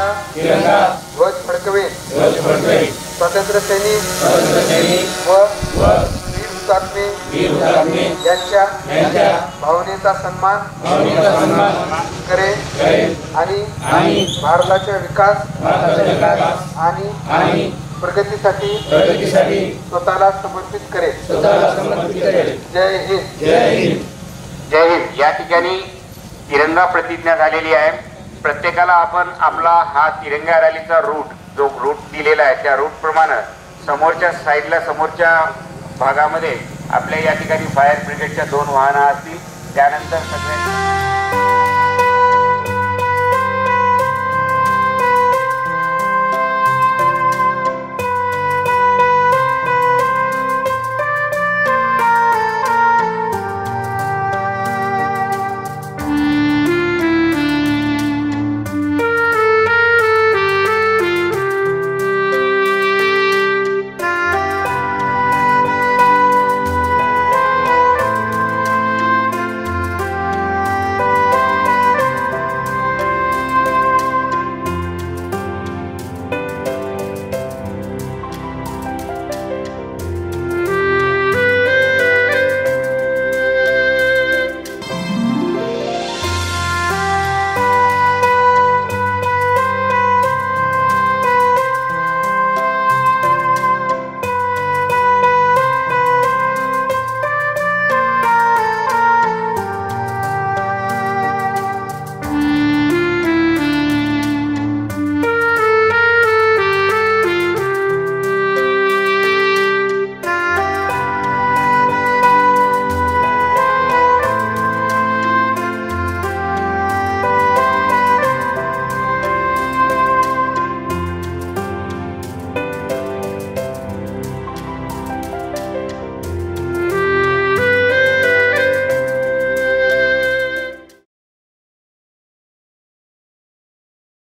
ध्वज फडकवेन स्वातंत्र्य सैनिक व वीर हुतात्मे यांच्या भावनेचा सन्मान करेन आणि भारताच्या विकास आणि प्रगतीसाठी स्वतःला समर्पित करेन। जय हिंद। जय हिंद। या ठिकाणी तिरंगा प्रतिज्ञा झालेली आहे। प्रत्येकाला आपण आपला हा तिरंगा रॅलीचा जो रूट दिलेला आहे त्या रूट प्रमाणे समोरच्या साईडला समोरच्या भागामध्ये आपल्या या ठिकाणी फायर ब्रिगेडच्या 2 वाहनं असतील। त्यानंतर सगळ्यांनी